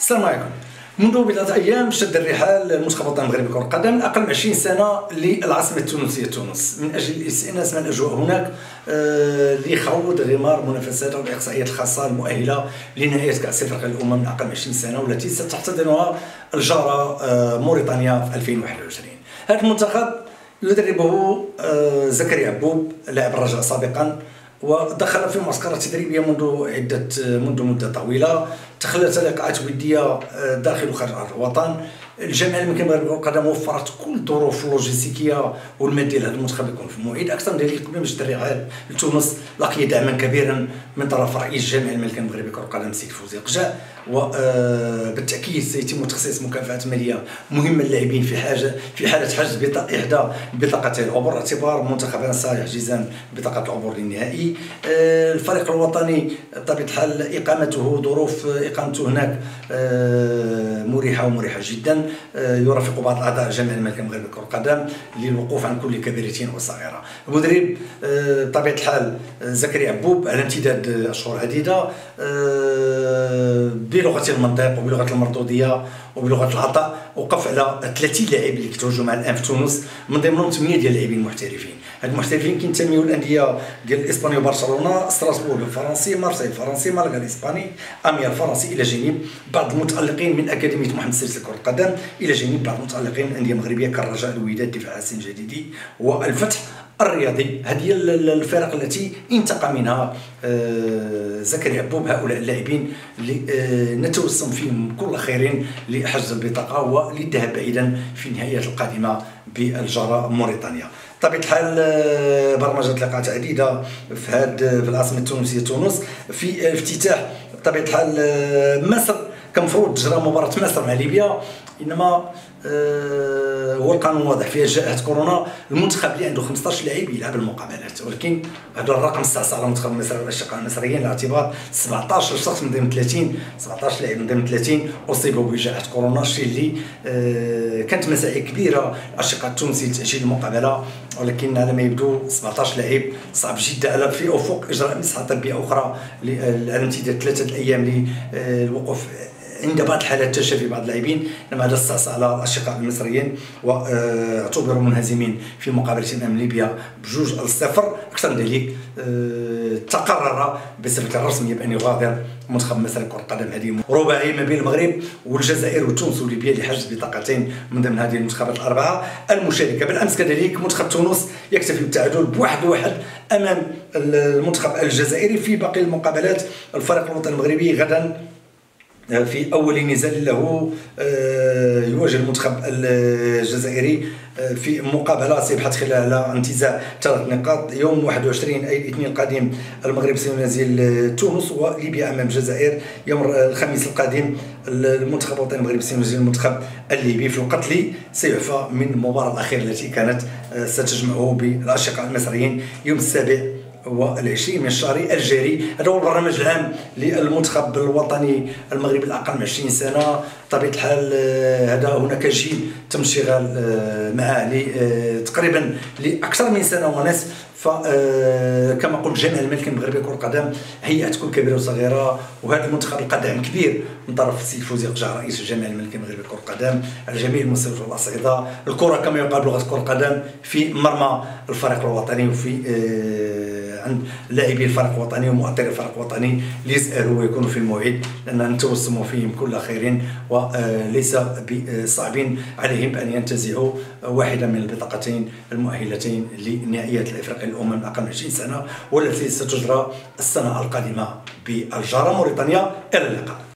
السلام عليكم. منذ بضعة أيام شد الرحال المنتخب الوطني المغربي لكرة القدم من أقل من 20 سنة للعاصمة التونسية تونس من أجل الاستئناس من الأجواء هناك لخوض غمار منافسات الإقصائيات الخاصة المؤهلة لنهاية كأس فرق الأمم من أقل من 20 سنة والتي ستحتضنها الجارة موريتانيا في 2021. هذا المنتخب يدربه زكريا عبوب لاعب الرجاء سابقا، ودخل في معسكرات تدريبيه منذ مده طويله، تخللت لقاءات وديه داخل وخارج ارض الوطن. الجمعيه الملكيه المغربيه لكرة القدم وفرت كل الظروف اللوجستيكيه والماديه لهذا المنتخب يكون في الموعد. اكثر من ذلك قبل ما يشد الرحال لتونس لقي دعما كبيرا من طرف رئيس الجمعيه الملكيه المغربيه لكرة القدم السيد فوزي قجاع، وبالتاكيد سيتم تخصيص مكافآت ماليه مهمه للاعبين في حاله حجز احدى بطاقتي العبور، باعتبار منتخبنا سيحجز بطاقه العبور للنهائي. الفريق الوطني بطبيعه الحال ظروف اقامته هناك مريحه ومريحه جدا، يرافق بعض اعضاء الجمعيه الملكيه المغربيه لكرة القدم للوقوف عن كل كبيرة وصغيره. المدرب بطبيعه الحال زكريا عبوب على امتداد اشهر عديده بلغه المنطق وبلغه المردوديه وبلغه العطاء وقف على 30 لاعب اللي كيتواجدوا مع الان في تونس، من ضمنهم 8 ديال اللاعبين محترفين. هاد المحترفين كينتميو للانديه ديال اسبانيا وبرشلونه، ستراسبورغ الفرنسي، مارسيل الفرنسي، مالاغا الاسباني، اميا الفرنسي، الى جانب بعض المتالقين من اكاديميه محمد السادس لكره القدم، الى جانب بعض المتالقين من انديه مغربيه كالرجاء، الوداد، دفاع حسين الجديدي والفتح الرياضي. هذه الفرق التي انتقى منها زكريا عبوب. هؤلاء اللاعبين اللي نتوسم فيهم كل خير لحجز البطاقه وللذهاب بعيدا في النهائيات القادمه بالجاره موريتانيا. بطبيعه الحال برمجت لقاءات عديده في العاصمه التونسيه تونس. في افتتاح بطبيعه الحال مصر كمفروض تجرى مباراه مصر مع ليبيا، انما هو القانون واضح فيها جائحه كورونا. المنتخب اللي عنده 15 لاعب يلعب المقابلات، ولكن هذا الرقم استعصى على المنتخب المصري والاشقاء المصريين لاعتبار 17 شخص من ضمن 17 لاعب من ضمن 30 اصيبوا بجائحه كورونا، الشيء اللي كانت مساعي كبيره الاشقاء التونسي لتاجيل المقابله. ولكن على ما يبدو 17 لاعب صعب جدا في افق اجراء مسحه طبيه اخرى على امتداد 3 ايام للوقوف عند بعض الحالات تشافي بعض اللاعبين. انما هذا استعصى على الاشقاء المصريين واعتبروا منهزمين في مقابلتهم امام ليبيا ب2-0. اكثر من ذلك تقرر بصفه رسميه بان يغادر منتخب مصر لكرة القدم هذه رباعي ما بين المغرب والجزائر وتونس وليبيا لحجز بطاقتين من ضمن هذه المنتخبات الاربعه المشاركه. بالامس كذلك منتخب تونس يكتفي بالتعادل ب1-1 امام المنتخب الجزائري. في باقي المقابلات الفريق الوطني المغربي غدا في أول نزال له يواجه المنتخب الجزائري في مقابلة سيبحث خلالها انتزاع 3 نقاط. يوم 21 أي الاثنين القادم المغرب سينازل تونس، وليبيا أمام الجزائر. يوم الخميس القادم المنتخب الوطني المغربي سينازل المنتخب الليبي، في الوقت اللي سيعفى من المباراة الأخيرة التي كانت ستجمعه بالأشقاء المصريين يوم 27 من الشهر الجاري. هذا هو البرنامج العام للمنتخب الوطني المغربي الاقل من 20 سنه. بطبيعه الحال هذا هناك جيل تم الاشتغال معه تقريبا لاكثر من سنه ونصف. فكما قلت الجمعيه الملكيه المغربيه لكرة القدم هيئت كل كبيره وصغيره، وهذا المنتخب لقى دعم كبير من طرف السيد فوزي قجاع رئيس الجمعيه الملكيه المغربيه لكرة القدم على جميع المستويات والاصعده. الكره كما يقال بلغه كرة القدم في مرمى الفريق الوطني وفي عند لاعبي الفريق الوطني ومؤطري الفريق الوطني ليسألوا ويكونوا في الموعد، لأننا نتوسم فيهم كل خير وليس بصعب عليهم بأن ينتزعوا واحدة من البطاقتين المؤهلتين لنهائيات الافريقيه الامم اقل من 20 سنه، والتي ستجرى السنه القادمه بالجاره موريتانيا. الى اللقاء.